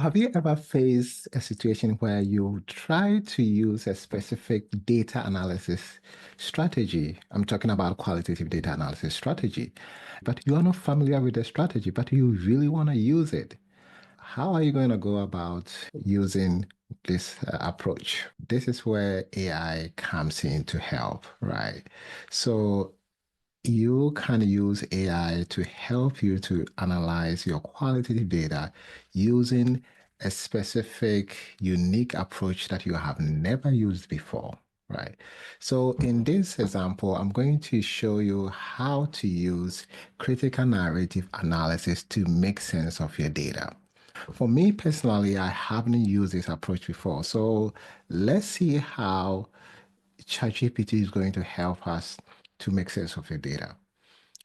Have you ever faced a situation where you try to use a specific data analysis strategy? I'm talking about qualitative data analysis strategy, but you are not familiar with the strategy, but you really want to use it. How are you going to go about using this approach? This is where AI comes in to help, right? So you can use AI to help you to analyze your qualitative data using a specific, unique approach that you have never used before, right? So in this example, I'm going to show you how to use critical narrative analysis to make sense of your data. For me personally, I haven't used this approach before. So let's see how ChatGPT is going to help us to make sense of your data.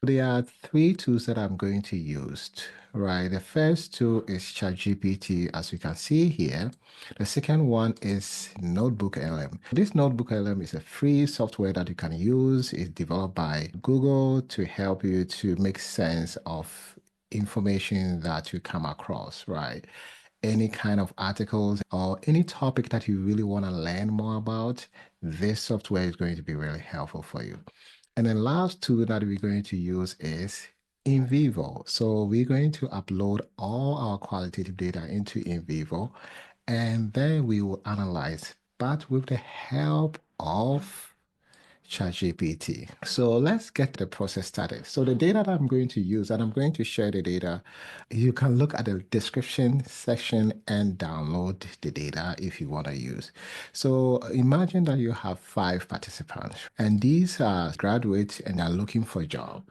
There are three tools that I'm going to use, right? The first tool is ChatGPT, as you can see here. The second one is NotebookLM. This NotebookLM is a free software that you can use. It's developed by Google to help you to make sense of information that you come across, right? Any kind of articles or any topic that you really want to learn more about, this software is going to be really helpful for you. And the last tool that we're going to use is NVivo. So we're going to upload all our qualitative data into NVivo, and then we will analyze, but with the help of ChatGPT. So let's get the process started. So the data that I'm going to use, and I'm going to share the data, you can look at the description section and download the data if you want to use. So imagine that you have 5 participants, and these are graduates and are looking for a job.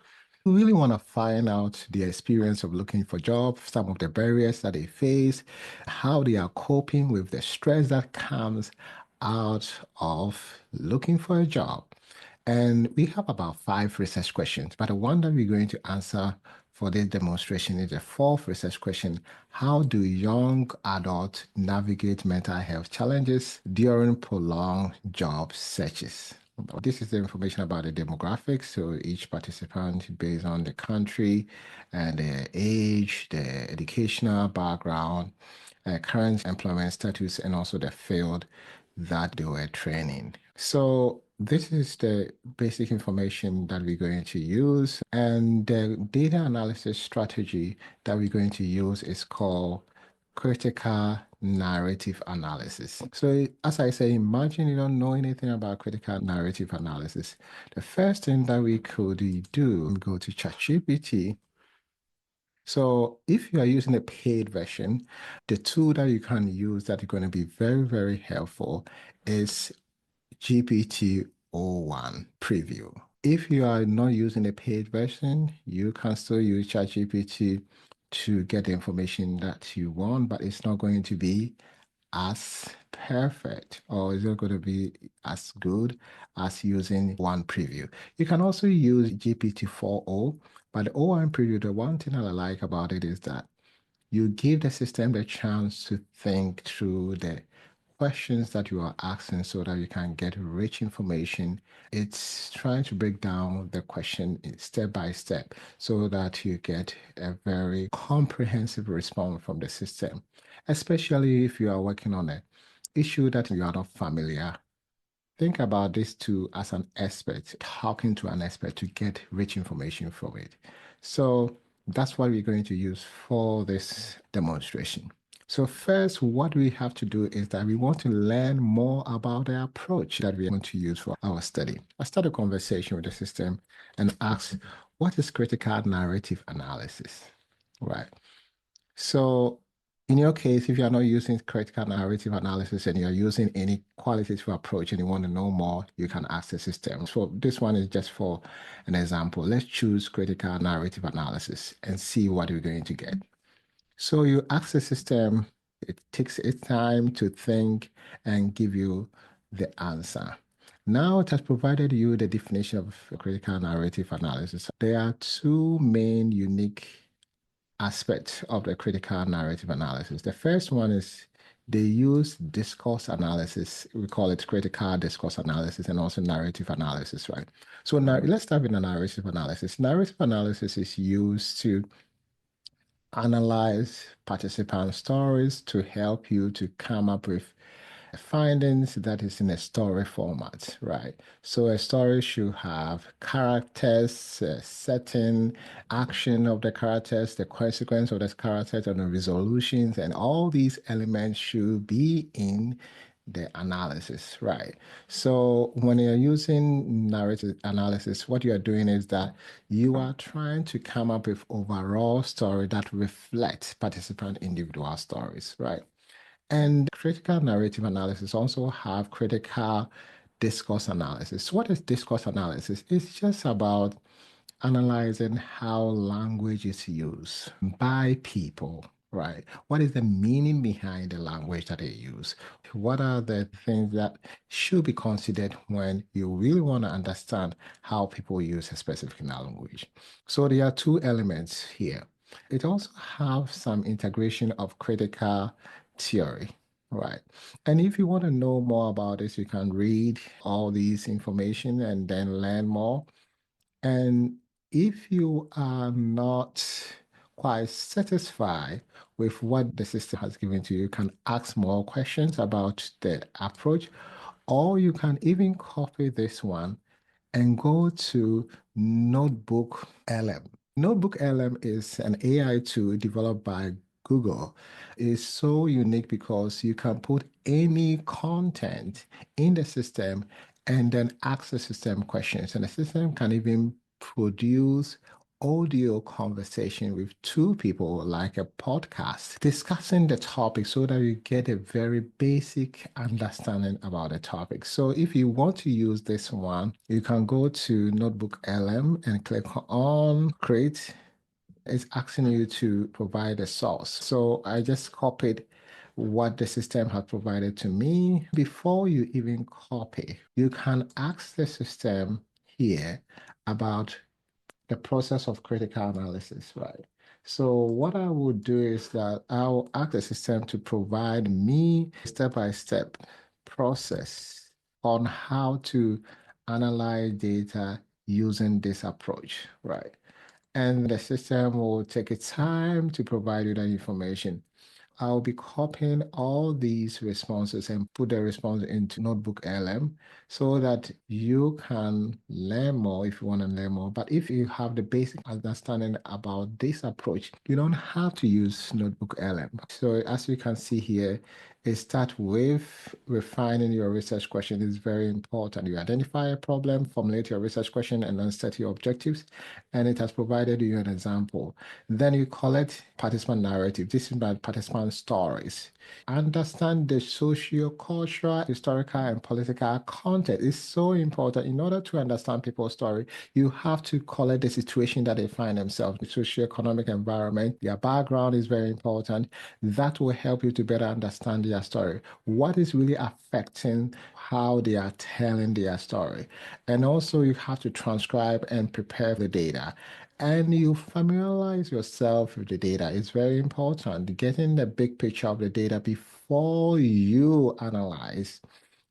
You really want to find out the experience of looking for jobs, some of the barriers that they face, how they are coping with the stress that comes out of looking for a job. And we have about 5 research questions, but the one that we're going to answer for this demonstration is the fourth research question. How do young adults navigate mental health challenges during prolonged job searches? This is the information about the demographics. So each participant based on the country and the age, the educational background, current employment status, and also the field that they were training. So this is the basic information that we're going to use. And the data analysis strategy that we're going to use is called critical narrative analysis. So as I say, imagine you don't know anything about critical narrative analysis. The first thing that we could do, go to ChatGPT. So if you are using a paid version, the tool that you can use that is going to be very, very helpful is GPT-01 preview. If you are not using a paid version, you can still use ChatGPT to get the information that you want, but it's not going to be as perfect or it's not going to be as good as using one preview. You can also use GPT-4o, but the O1 preview, the one thing that I like about it is that you give the system the chance to think through the questions that you are asking so that you can get rich information. It's trying to break down the question step by step so that you get a very comprehensive response from the system, especially if you are working on an issue that you are not familiar. Think about this too as an expert, talking to an expert to get rich information from it. So that's what we're going to use for this demonstration. So first, what we have to do is that we want to learn more about the approach that we are going to use for our study. I start a conversation with the system and ask, what is critical narrative analysis? Right. So in your case, if you are not using critical narrative analysis and you're using any qualitative approach and you want to know more, you can ask the system. So this one is just for an example. Let's choose critical narrative analysis and see what we're going to get. So you ask the system, it takes its time to think and give you the answer. Now it has provided you the definition of critical narrative analysis. There are two main unique aspects of the critical narrative analysis. The first one is they use discourse analysis. We call it critical discourse analysis and also narrative analysis, right? So now let's start with the narrative analysis. Narrative analysis is used to analyze participant stories to help you to come up with findings that is in a story format, right? So a story should have characters, setting, action of the characters, the consequence of the characters, and the resolutions, and all these elements should be in the analysis, right? So when you're using narrative analysis, what you're doing is that you are trying to come up with overall story that reflects participant individual stories, right? And critical narrative analysis also have critical discourse analysis. What is discourse analysis? It's just about analyzing how language is used by people, right? What is the meaning behind the language that they use? What are the things that should be considered when you really want to understand how people use a specific language? So there are two elements here. It also has some integration of critical theory. Right. And if you want to know more about this, you can read all these information and then learn more. And if you are not quite satisfied with what the system has given to you, you can ask more questions about the approach, or you can even copy this one and go to NotebookLM. NotebookLM is an AI tool developed by Google. It's so unique because you can put any content in the system and then ask the system questions, and the system can even produce audio conversation with two people like a podcast discussing the topic so that you get a very basic understanding about the topic. So if you want to use this one, you can go to Notebook LM and click on create. It's asking you to provide a source. So I just copied what the system has provided to me. Before you even copy, you can ask the system here about the process of critical analysis, right? So what I would do is that I'll ask the system to provide me step-by-step process on how to analyze data using this approach, right? And the system will take its time to provide you that information. I'll be copying all these responses and put the response into Notebook LM so that you can learn more if you want to learn more. But if you have the basic understanding about this approach, you don't have to use Notebook LM. So as you can see here, it starts with refining your research question is very important. You identify a problem, formulate your research question, and then set your objectives. And it has provided you an example. Then you collect participant narrative. This is about participant stories. Understand the socio-cultural, historical, and political context. It's so important. In order to understand people's story, you have to collect the situation that they find themselves, the socio-economic environment. Their background is very important. That will help you to better understand their story. What is really affecting how they are telling their story? And also, you have to transcribe and prepare the data and you familiarize yourself with the data. It's very important. Getting the big picture of the data before you analyze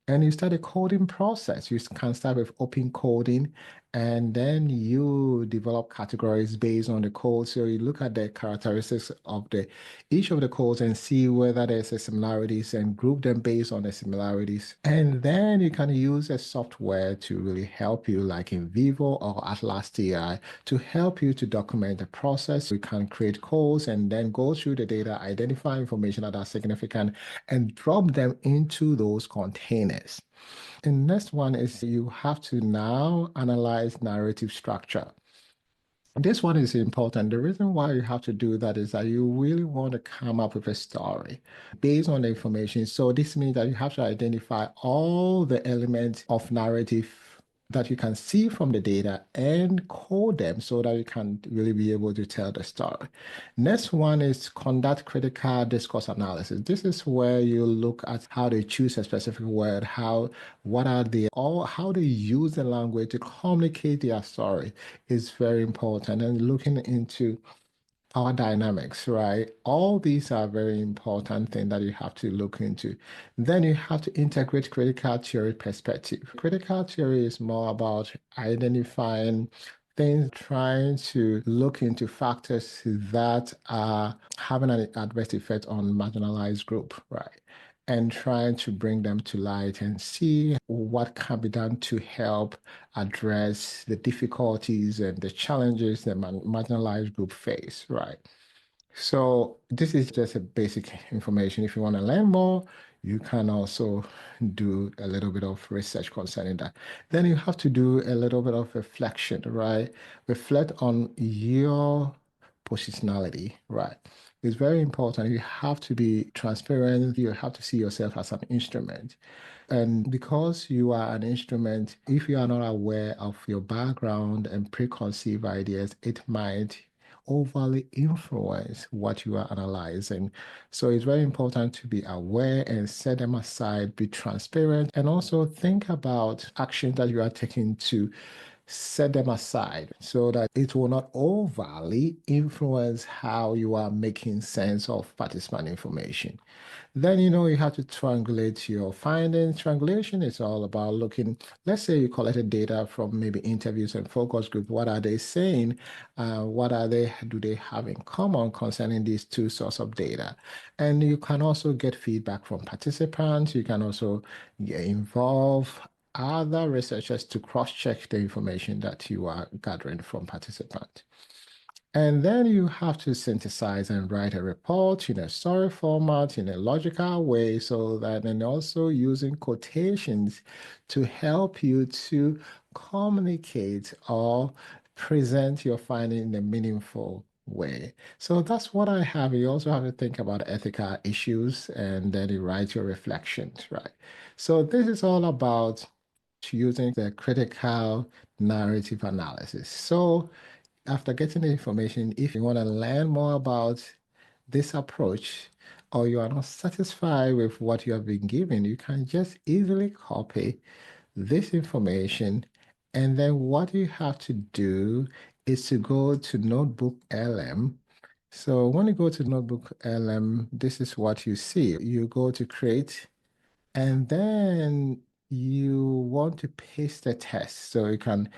and you start a coding process. You can start with open coding, and then you develop categories based on the code. So you look at the characteristics of the each of the codes and see whether there's a similarities and group them based on the similarities. And then you can use a software to really help you, like NVivo or Atlas.ti, to help you to document the process. You can create codes and then go through the data, identify information that are significant, and drop them into those containers. The next one is you have to now analyze narrative structure. This one is important. The reason why you have to do that is that you really want to come up with a story based on the information. So this means that you have to identify all the elements of narrative that you can see from the data and code them so that you can really be able to tell the story. Next one is conduct critical discourse analysis. This is where you look at how they choose a specific word, what are the all how they use the language to communicate their story is very important. And looking into power dynamics, right? All these are very important things that you have to look into. Then you have to integrate critical theory perspective. Critical theory is more about identifying things trying to look into factors that are having an adverse effect on marginalized group, right? And trying to bring them to light and see what can be done to help address the difficulties and the challenges that marginalized group face, right? So this is just a basic information. If you want to learn more, you can also do a little bit of research concerning that. Then you have to do a little bit of reflection, right? Reflect on your positionality, right? It's very important. You have to be transparent. You have to see yourself as an instrument. And because you are an instrument, if you are not aware of your background and preconceived ideas, it might overly influence what you are analyzing. So it's very important to be aware and set them aside, be transparent, and also think about actions that you are taking to set them aside so that it will not overly influence how you are making sense of participant information. Then, you have to triangulate your findings. Triangulation is all about looking, let's say you collected data from maybe interviews and focus group. What are they saying? Do they have in common concerning these two sources of data? And you can also get feedback from participants. You can also involve other researchers to cross-check the information that you are gathering from participants. And then you have to synthesize and write a report in a story format in a logical way so that, and also using quotations to help you to communicate or present your finding in a meaningful way. So that's what I have. You also have to think about ethical issues and then you write your reflections, right? So this is all about using the critical narrative analysis. So after getting the information, if you want to learn more about this approach or you are not satisfied with what you have been given, you can just easily copy this information. And then what you have to do is to go to NotebookLM. So when you go to NotebookLM, this is what you see. You go to create, and then you want to paste the text. So you can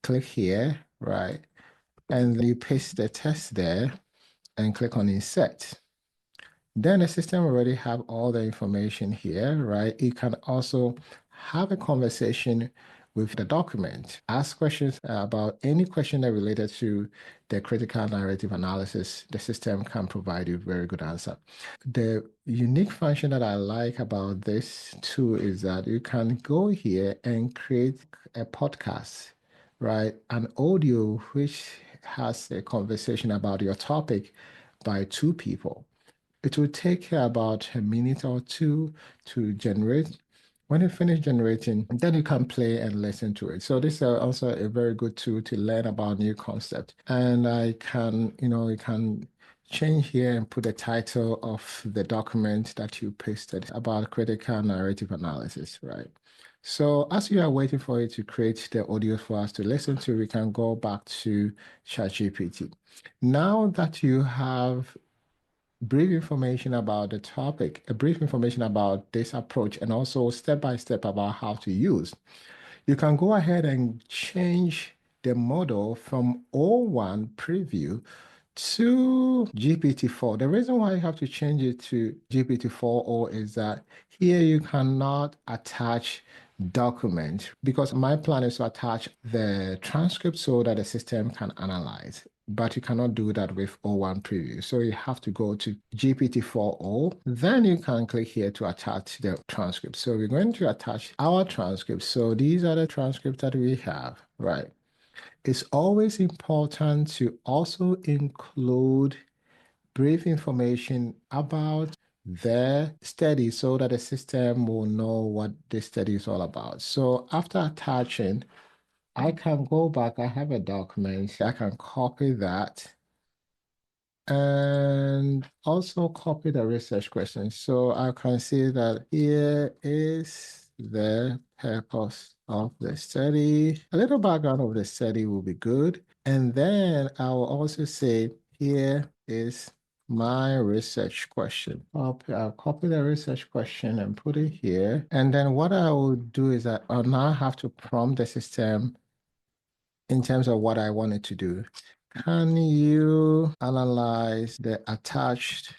click here, right? And you paste the text there and click on insert. Then the system already have all the information here, right? You can also have a conversation with the document, ask questions about any question that related to the critical narrative analysis. The system can provide you very good answer. The unique function that I like about this tool is that you can go here and create a podcast, right? An audio which has a conversation about your topic by two people. It will take about a minute or two to generate. When you finish generating, then you can play and listen to it. So this is also a very good tool to learn about new concept. And you can change here and put the title of the document that you pasted about critical narrative analysis, right? So as we are waiting for it to create the audio for us to listen to, we can go back to ChatGPT. Now that you have brief information about the topic, a brief information about this approach, and also step by step about how to use. You can go ahead and change the model from O1 preview to GPT-4. The reason why you have to change it to GPT-4o is that here you cannot attach document because my plan is to attach the transcript so that the system can analyze. But you cannot do that with O1 preview. So you have to go to GPT-4o. Then you can click here to attach the transcript. So we're going to attach our transcripts. So these are the transcripts that we have, right? It's always important to also include brief information about the study so that the system will know what the study is all about. So after attaching, I can go back. I have a document. I can copy that and also copy the research questions. So I can see that here is the purpose of the study. A little background of the study will be good. And then I will also say here is my research question. I'll copy the research question and put it here. And then what I will do is that I'll now have to prompt the system in terms of what I wanted to do. Can you analyze the attached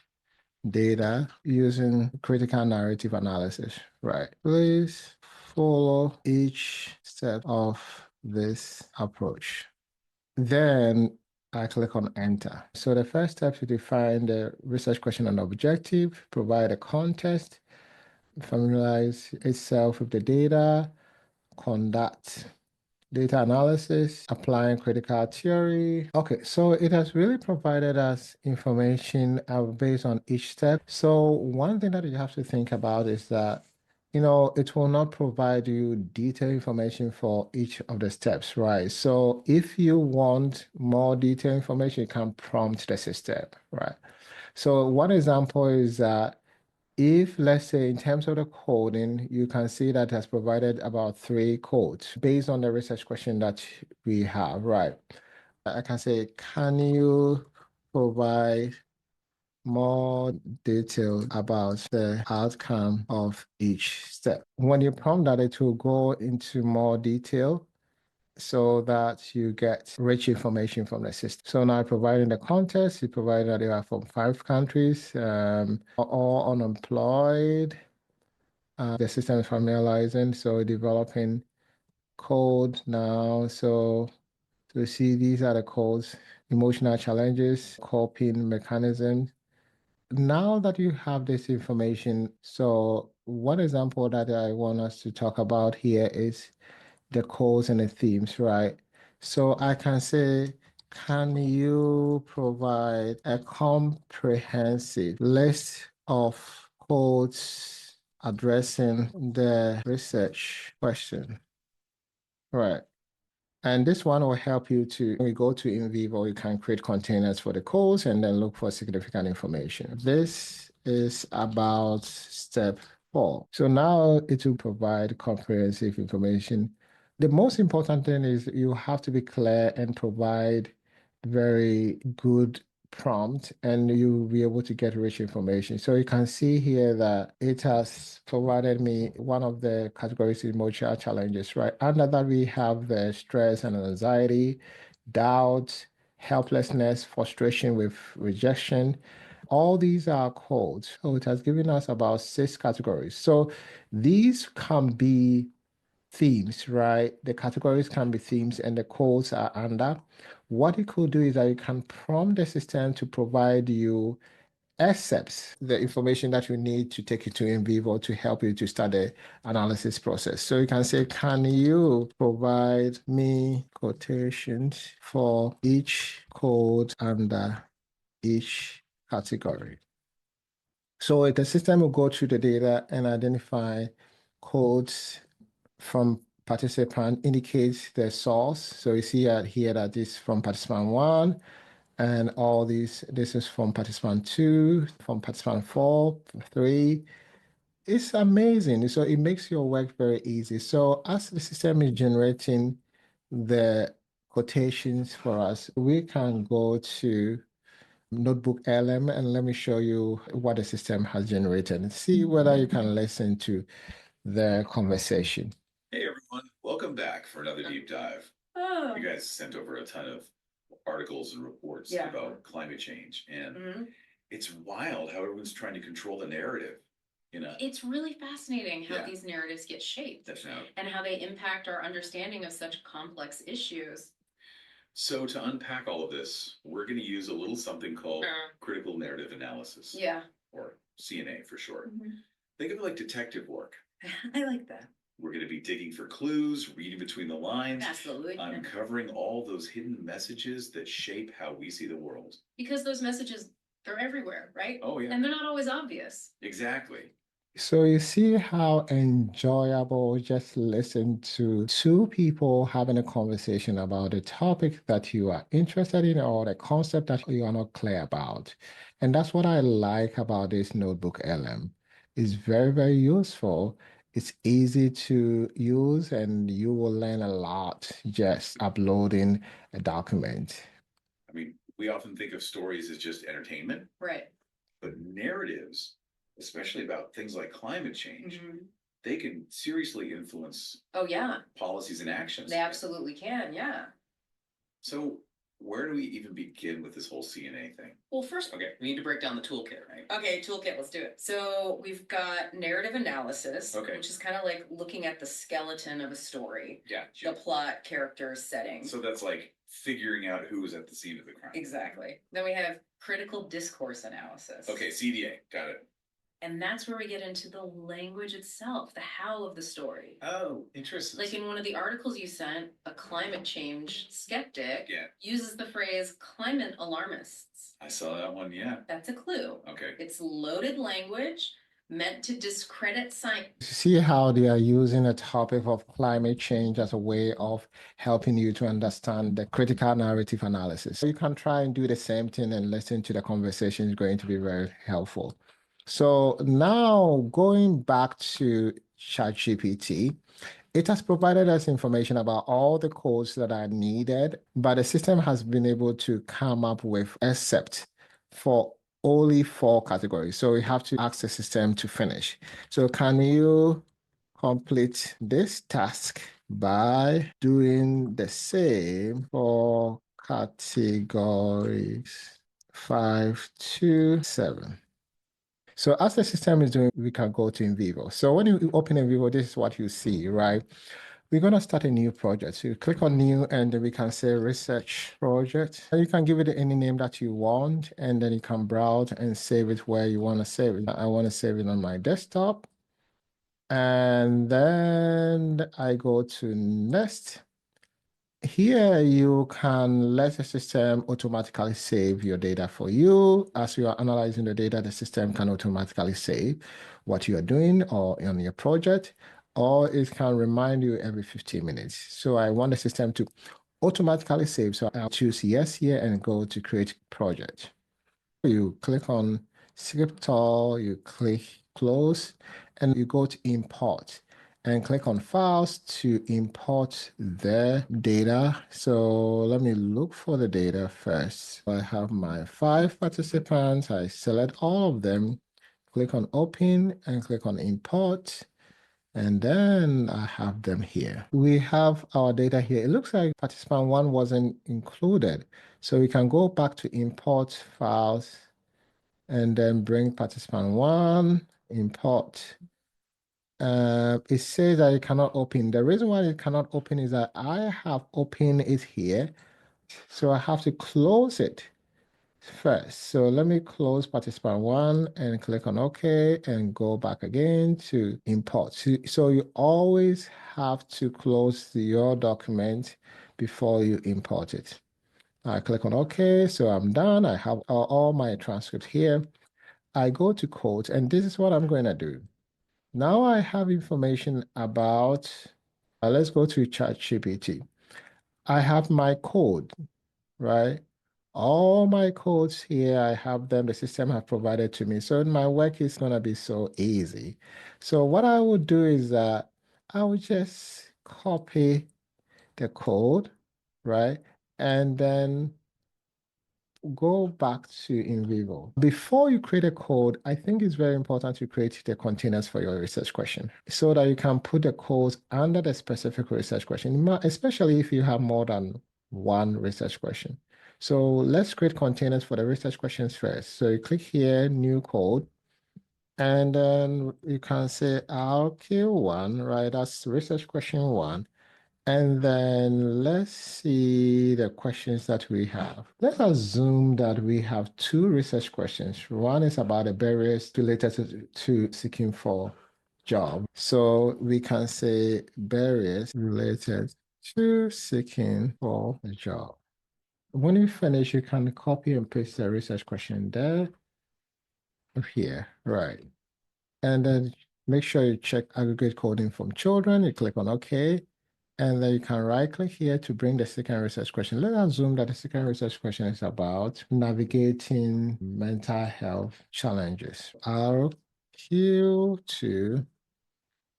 data using critical narrative analysis? Right. Please follow each step of this approach. Then I click on enter. So the first step is to define the research question and objective, provide a context, familiarize itself with the data, conduct data analysis, applying critical theory. Okay, so it has really provided us information based on each step. So one thing that you have to think about is that, it will not provide you detailed information for each of the steps, right? So if you want more detailed information, you can prompt the system, right? So one example is that if, let's say, in terms of the coding, you can see that it has provided about 3 codes based on the research question that we have, right? I can say, can you provide more detail about the outcome of each step? When you prompt that, it will go into more detail so that you get rich information from the system. So now providing the context, you provide that they are from 5 countries, all unemployed. The system is familiarizing, so developing code now. So to see these are the codes, emotional challenges, coping mechanisms. Now that you have this information, so one example that I want us to talk about here is the codes and the themes, right? So I can say, can you provide a comprehensive list of codes addressing the research question? Right. And this one will help you to, when you go to NVivo, you can create containers for the codes and then look for significant information. This is about step 4. So now it will provide comprehensive information. The most important thing is you have to be clear and provide very good prompt, and you'll be able to get rich information. So you can see here that it has provided me one of the categories emotional challenges, right? Under that, we have the stress and anxiety, doubt, helplessness, frustration with rejection. All these are codes. So it has given us about 6 categories. So these can be themes, right? The categories can be themes and the codes are under. What you could do is that you can prompt the system to provide you excerpts, the information that you need to take it to NVivo to help you to start the analysis process. So you can say, can you provide me quotations for each code under each category? So the system will go through the data and identify codes from participant, indicates the source. So you see here that this from participant 1, and all these, this is from participant 2, from participant 4, 3. It's amazing. So it makes your work very easy. So as the system is generating the quotations for us, we can go to NotebookLM and let me show you what the system has generated and see whether you can listen to the conversation. Hey everyone, welcome back for another deep dive. You guys sent over a ton of articles and reports about climate change, and it's wild how everyone's trying to control the narrative. It's really fascinating how these narratives get shaped and how they impact our understanding of such complex issues. So to unpack all of this, we're going to use a little something called critical narrative analysis. Or CNA for short. Think of it like detective work. I like that. We're going to be digging for clues, reading between the lines, Absolutely. uncovering all those hidden messages that shape how we see the world. Because those messages, they're everywhere, right? Oh, yeah. And they're not always obvious. Exactly. So you see how enjoyable just listen to 2 people having a conversation about a topic that you are interested in or the concept that you are not clear about. And that's what I like about this notebook LM. It's very, very useful. It's easy to use and you will learn a lot just uploading a document. I mean, we often think of stories as just entertainment. Right. But narratives, especially about things like climate change, they can seriously influence Oh, yeah. policies and actions. They absolutely can, yeah. So where do we even begin with this whole CNA thing? Well, first, okay, we need to break down the toolkit, right? Okay, toolkit, let's do it. So we've got narrative analysis, which is kind of like looking at the skeleton of a story. Yeah. The plot, characters, setting. So that's like figuring out who was at the scene of the crime. Exactly. Then we have critical discourse analysis. Okay, CDA, got it. And that's where we get into the language itself, the how of the story. Oh, interesting. Like in one of the articles you sent, a climate change skeptic uses the phrase climate alarmists. I saw that one, yeah. That's a clue. Okay. It's loaded language meant to discredit science. See how they are using a topic of climate change as a way of helping you to understand the critical narrative analysis. So you can try and do the same thing and listen to the conversation is going to be very helpful. So now going back to ChatGPT, it has provided us information about all the codes that are needed, but the system has been able to come up with except for only 4 categories. So we have to ask the system to finish. So can you complete this task by doing the same for categories 5 to 7? So as the system is doing, we can go to NVivo. So when you open NVivo, this is what you see, right? We're going to start a new project. So you click on new and then we can say research project. And you can give it any name that you want, and then you can browse and save it where you want to save it. I want to save it on my desktop. And then I go to next. Here you can let the system automatically save your data for you. As you are analyzing the data, the system can automatically save what you are doing or on your project, or it can remind you every 15 minutes. So I want the system to automatically save. So I'll choose yes here and go to create project. You click on script all, you click close, and you go to import and click on files to import the data. So let me look for the data first. I have my 5 participants. I select all of them, click on open and click on import. And then I have them here. We have our data here. It looks like participant 1 wasn't included. So we can go back to import files and then bring participant 1, import. It says that it cannot open. The reason why it cannot open is that I have opened it here. So I have to close it first. So let me close participant 1 and click on OK and go back again to import. So you always have to close your document before you import it. I click on OK. So I'm done. I have all my transcripts here. I go to code, and this is what I'm going to do. Now I have information about, let's go to ChatGPT. I have my code, right? All my codes here, I have them, the system have provided to me. So my work is going to be so easy. So what I would do is that I would just copy the code, right? And then go back to NVivo. Before you create a code, I think it's very important to create the containers for your research question so that you can put the codes under the specific research question, especially if you have more than one research question. So let's create containers for the research questions first. So you click here, new code, and then you can say RQ1, right? That's research question 1. And then let's see the questions that we have. Let's assume that we have 2 research questions. One is about the barriers related to seeking for job. So we can say barriers related to seeking for a job. When you finish, you can copy and paste the research question there, here, right? And then make sure you check aggregate coding from children. You click on OK. And then you can right click here to bring the second research question. Let's assume that the second research question is about navigating mental health challenges. RQ2,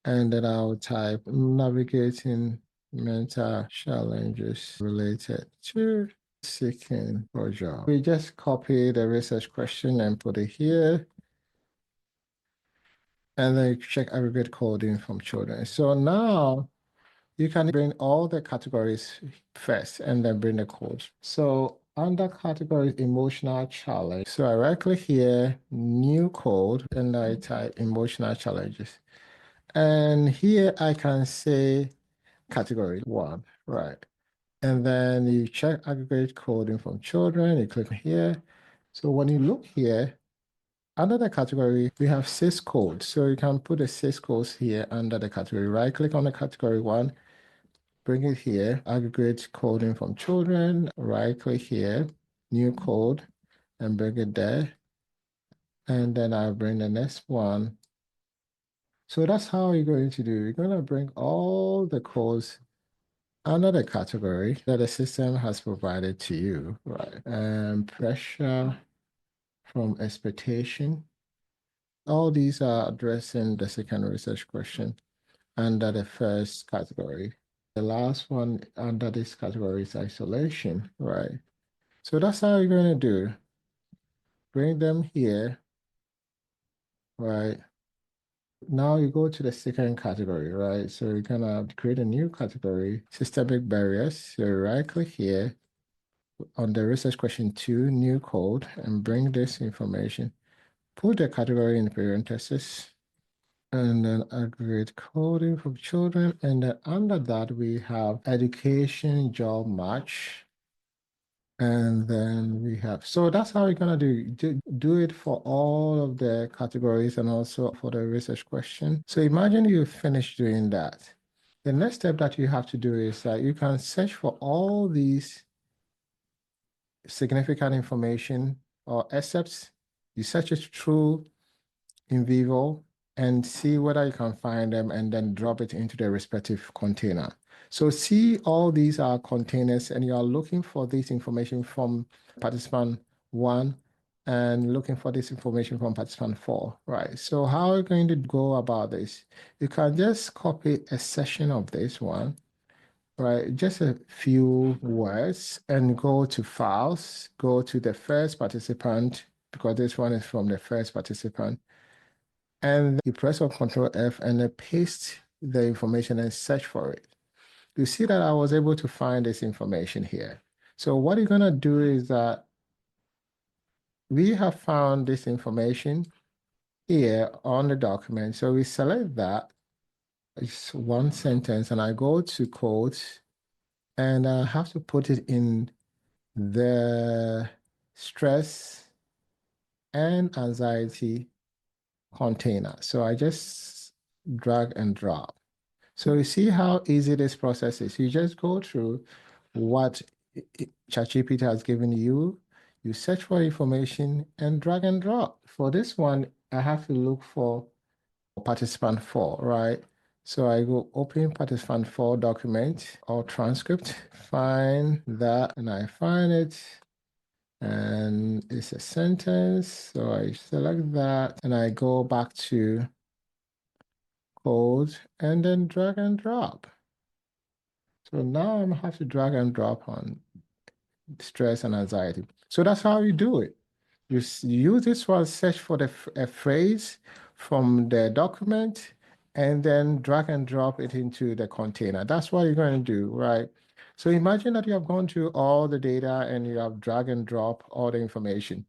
and then I'll type navigating mental challenges related to seeking for a job. We just copy the research question and put it here. And then you check aggregate coding from children. So now you can bring all the categories first and then bring the code. So under category emotional challenge, so I right click here, new code, and I type emotional challenges. And here I can say category 1, right? And then you check aggregate coding from children, you click here. So when you look here, under the category, we have sys code. So you can put the sys codes here under the category. Right click on the category 1, bring it here, aggregate coding from children, right click here, new code, and bring it there. And then I'll bring the next one. So that's how you're going to do. You're going to bring all the codes under the category that the system has provided to you, right? And pressure from expectation. All these are addressing the second research question under the first category. The last one under this category is isolation, right? So that's how you're going to do. Bring them here, right? Now you go to the second category, right? So you're going to create a new category, systemic barriers. So right click here on the research question 2, new code, and bring this information. Put the category in parentheses. And then aggregate coding from children. And then under that, we have education job match. And then we have, so that's how we're gonna do it for all of the categories and also for the research question. So imagine you finish doing that. The next step that you have to do is that you can search for all these significant information or excerpts. You search it through NVivo and see whether you can find them and then drop it into the respective container. So see all these are containers and you are looking for this information from participant 1 and looking for this information from participant 4, right? So how are you going to go about this? You can just copy a section of this one, right? Just a few words and go to files, go to the first participant because this one is from the first participant. And you press on Control F and then paste the information and search for it. You see that I was able to find this information here. So what you're gonna do is that we have found this information here on the document. So we select that, it's one sentence, and I go to quotes, and I have to put it in the stress and anxiety container. So I just drag and drop. So you see how easy this process is. You just go through what ChatGPT has given you, you search for information and drag and drop. For this one, I have to look for participant 4, right? So I go open participant 4 document or transcript, find that, and I find it. And it's a sentence. So I select that and I go back to code and then drag and drop. So now I'm have to drag and drop on stress and anxiety. So that's how you do it. You use this one, search for a phrase from the document, and then drag and drop it into the container. That's what you're going to do, right? So imagine that you have gone through all the data and you have drag and drop all the information.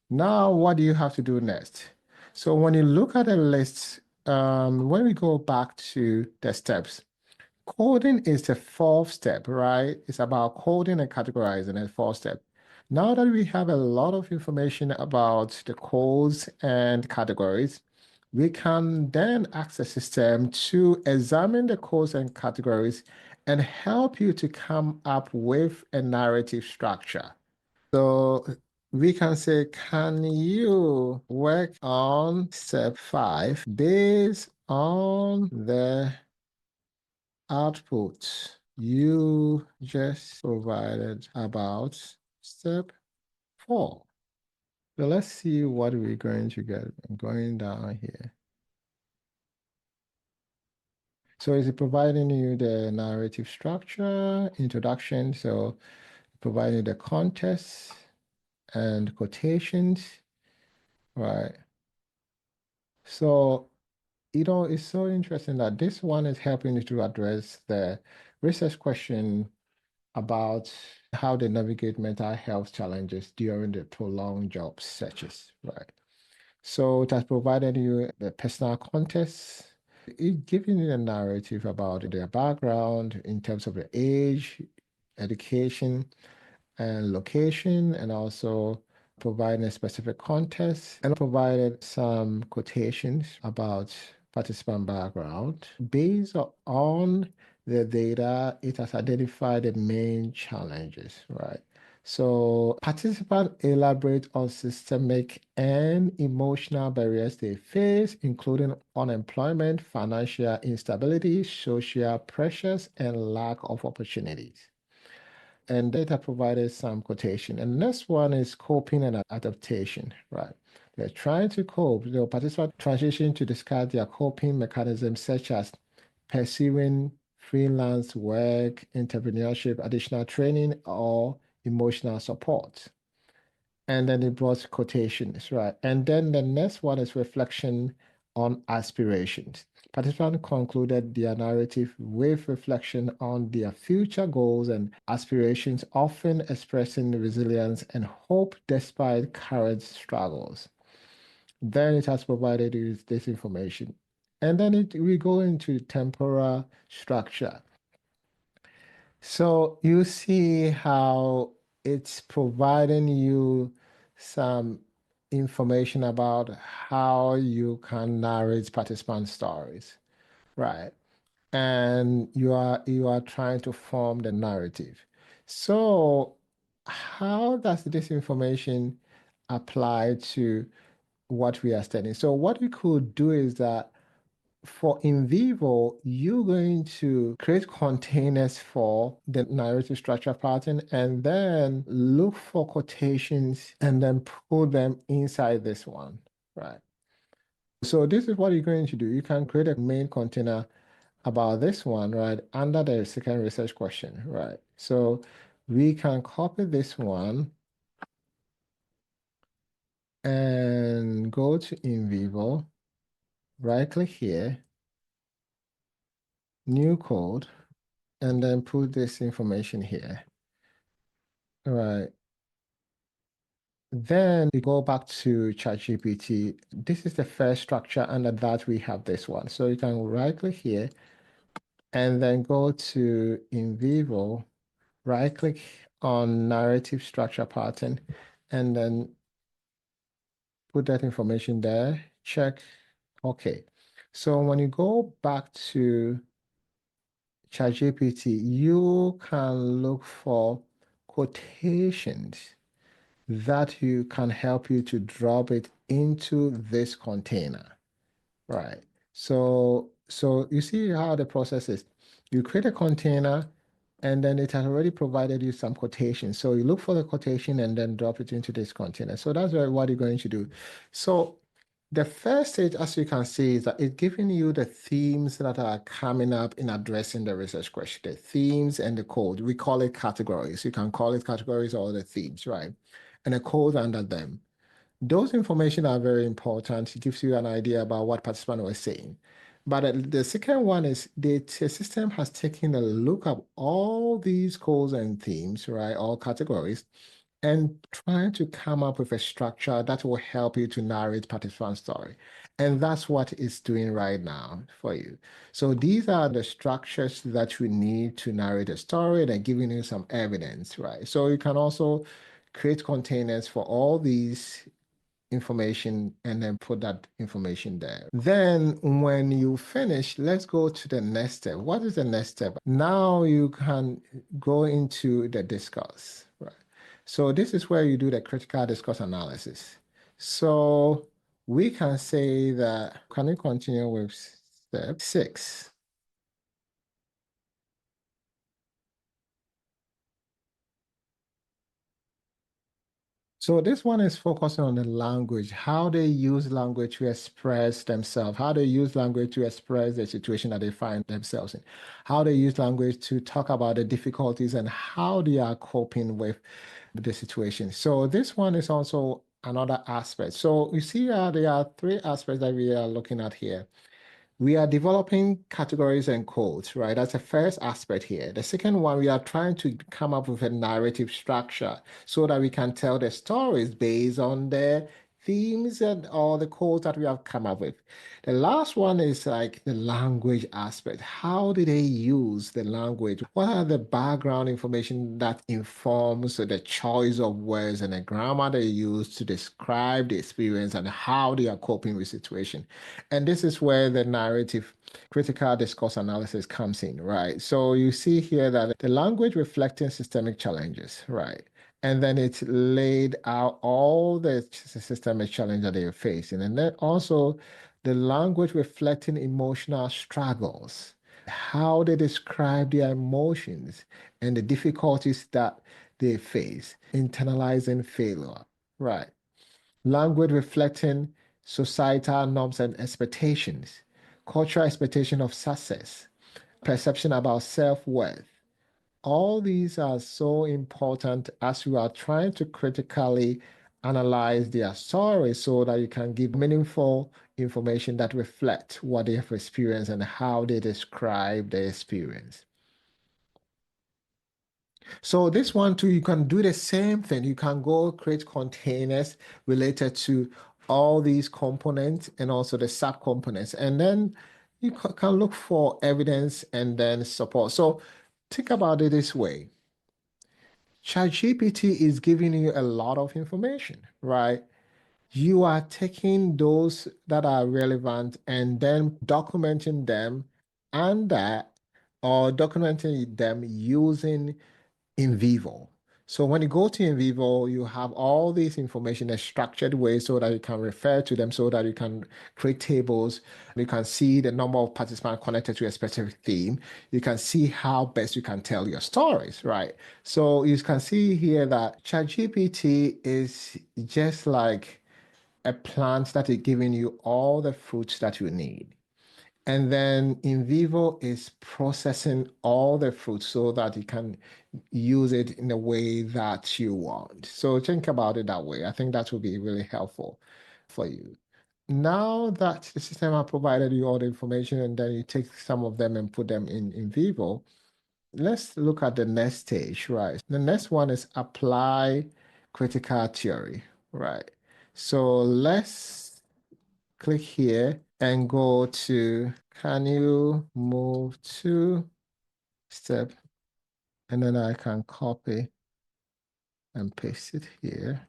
Now, what do you have to do next? So when you look at the list, when we go back to the steps, coding is the 4th step, right? It's about coding and categorizing the 4th step. Now that we have a lot of information about the codes and categories, we can then ask the system to examine the codes and categories and help you to come up with a narrative structure. So we can say, can you work on step 5 based on the output you just provided about step 4? So let's see what we're going to get going down here. So is it providing you the narrative structure, introduction, so providing the context and quotations, right? So it's so interesting that this one is helping you to address the research question about how they navigate mental health challenges during the prolonged job searches, right? So it has provided you the personal context. It giving you a narrative about their background in terms of the age, education, and location, and also providing a specific context, and provided some quotations about participant background. Based on the data, it has identified the main challenges, right? So participants elaborate on systemic and emotional barriers they face, including unemployment, financial instability, social pressures, and lack of opportunities. And data provided some quotation. And the next one is coping and adaptation, right? They're trying to cope. The participant transition to discard their coping mechanisms such as pursuing freelance work, entrepreneurship, additional training, or emotional support. And then it brought quotations, right? And then the next one is reflection on aspirations. Participants concluded their narrative with reflection on their future goals and aspirations, often expressing resilience and hope despite current struggles. Then it has provided you with this information. And then we go into temporal structure. So you see how it's providing you some information about how you can narrate participant stories, right? And you are trying to form the narrative. So how does this information apply to what we are studying? So what we could do is that for NVivo, you're going to create containers for the narrative structure pattern and then look for quotations and then put them inside this one, right? So this is what you're going to do. You can create a main container about this one, right, under the second research question, right? So we can copy this one and go to NVivo, right-click here, new code, and then put this information here. All right. Then we go back to ChatGPT. This is the first structure. Under that, we have this one. So you can right-click here and then go to NVivo, right-click on narrative structure pattern, and then put that information there. Check. Okay. So when you go back to ChatGPT, you can look for quotations that you can help you to drop it into this container, right? So you see how the process is. You create a container and then it has already provided you some quotations. So you look for the quotation and then drop it into this container. So that's what you're going to do. So the first stage, as you can see, is that it's giving you the themes that are coming up in addressing the research question, the themes and the code. We call it categories. You can call it categories or the themes, right? And the code under them. Those information are very important. It gives you an idea about what participant was saying. But the second one is the system has taken a look at all these codes and themes, right? All categories, and trying to come up with a structure that will help you to narrate participant story. And that's what it's doing right now for you. So these are the structures that you need to narrate a story and giving you some evidence, right? So you can also create containers for all these information and then put that information there. Then when you finish, let's go to the next step. What is the next step? Now you can go into the discourse, right? So this is where you do the critical discourse analysis. So we can say that, can we continue with step 6? So this one is focusing on the language, how they use language to express themselves, how they use language to express the situation that they find themselves in, how they use language to talk about the difficulties and how they are coping with the situation. So this one is also another aspect. So you see there are 3 aspects that we are looking at here. We are developing categories and codes, right? That's the first aspect here. The second one, we are trying to come up with a narrative structure so that we can tell the stories based on the themes and all the codes that we have come up with. The last one is like the language aspect. How do they use the language? What are the background information that informs the choice of words and the grammar they use to describe the experience and how they are coping with situation? And this is where the narrative critical discourse analysis comes in, right? So you see here that the language reflecting systemic challenges, right? And then it's laid out all the systemic challenge that they're facing. And then also the language reflecting emotional struggles, how they describe their emotions and the difficulties that they face, internalizing failure, right? Language reflecting societal norms and expectations, cultural expectation of success, perception about self-worth. All these are so important as you are trying to critically analyze their story so that you can give meaningful information that reflect what they have experienced and how they describe the experience. So this one too, you can do the same thing. You can go create containers related to all these components and also the subcomponents. And then you can look for evidence and then support. So think about it this way. ChatGPT is giving you a lot of information, right? You are taking those that are relevant and then documenting them and that or documenting them using NVivo. So when you go to NVivo, you have all this information in a structured way so that you can refer to them, so that you can create tables. You can see the number of participants connected to a specific theme. You can see how best you can tell your stories, right? So you can see here that ChatGPT is just like a plant that is giving you all the fruits that you need. And then NVivo is processing all the fruit so that you can use it in the way that you want. So think about it that way. I think that will be really helpful for you. Now that the system has provided you all the information and then you take some of them and put them in NVivo, let's look at the next stage, right? The next one is apply critical theory, right? So let's click here and go to, can you move to step? And then I can copy and paste it here.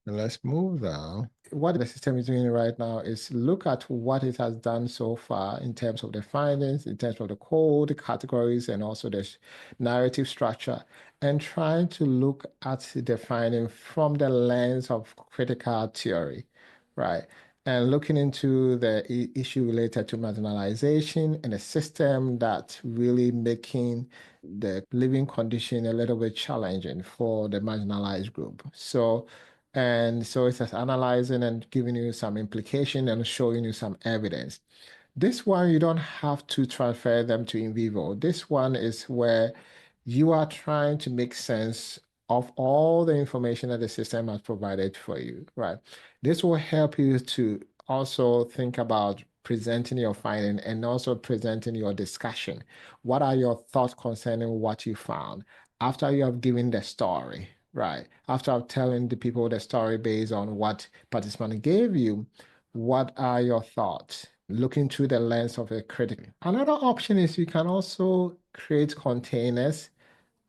And let's move down. What the system is doing right now is look at what it has done so far in terms of the findings, in terms of the code, the categories, and also the narrative structure, and trying to look at the finding from the lens of critical theory, right? And looking into the issue related to marginalization and a system that really making the living condition a little bit challenging for the marginalized group. And so it's just analyzing and giving you some implication and showing you some evidence. This one, you don't have to transfer them to NVivo. This one is where you are trying to make sense of all the information that the system has provided for you, right? This will help you to also think about presenting your finding and also presenting your discussion. What are your thoughts concerning what you found after you have given the story, right? After telling the people the story based on what participant gave you, what are your thoughts? Looking through the lens of a critic. Another option is you can also create containers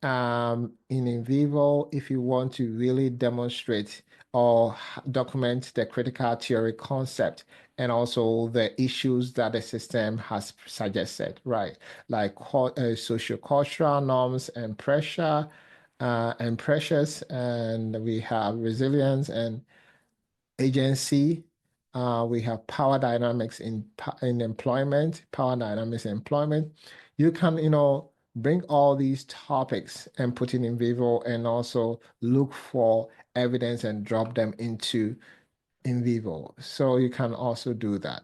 in NVivo if you want to really demonstrate or document the critical theory concept and also the issues that the system has suggested, right? Like sociocultural norms and pressure and pressures, and we have resilience and agency. We have power dynamics in employment, power dynamics in employment. You can, bring all these topics and put it in Vivo and also look for evidence and drop them into NVivo. So you can also do that.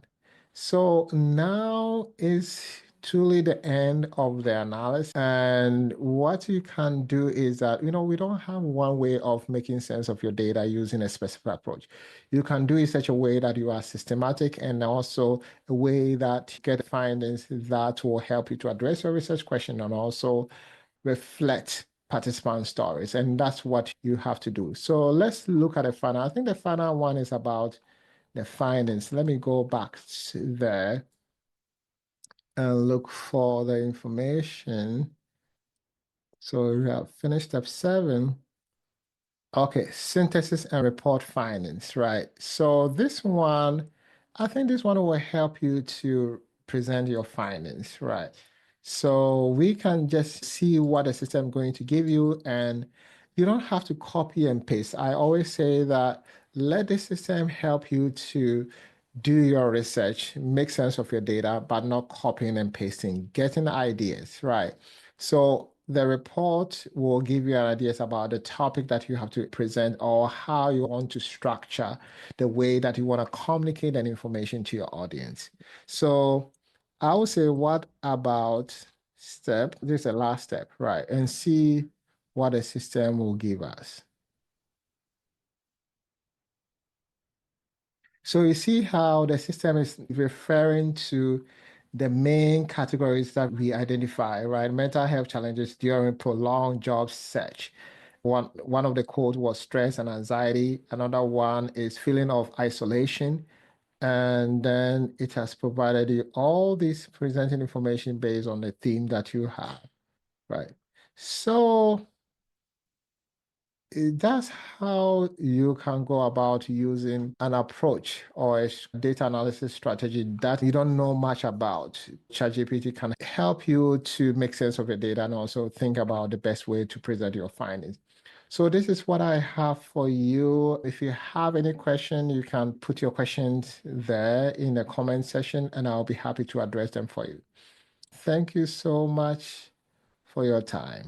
So now is truly the end of the analysis. And what you can do is that, we don't have one way of making sense of your data using a specific approach. You can do it such a way that you are systematic and also a way that you get findings that will help you to address your research question and also reflect participant stories. And that's what you have to do. So let's look at the final. I think the final one is about the findings. Let me go back to there and look for the information. So we have finished step 7. Okay, synthesis and report findings, right? So this one, I think this one will help you to present your findings, right? So we can just see what the system is going to give you, and you don't have to copy and paste. I always say that let the system help you to do your research, make sense of your data, but not copying and pasting, getting ideas, right? So the report will give you ideas about the topic that you have to present or how you want to structure the way that you want to communicate that information to your audience. So I would say, what about this is the last step, right? And see what the system will give us. So you see how the system is referring to the main categories that we identify, right? Mental health challenges during prolonged job search. One of the codes was stress and anxiety. Another one is feeling of isolation. And then it has provided you all this presenting information based on the theme that you have, right? So that's how you can go about using an approach or a data analysis strategy that you don't know much about. ChatGPT can help you to make sense of your data and also think about the best way to present your findings. So this is what I have for you. If you have any question, you can put your questions there in the comment section and I'll be happy to address them for you. Thank you so much for your time.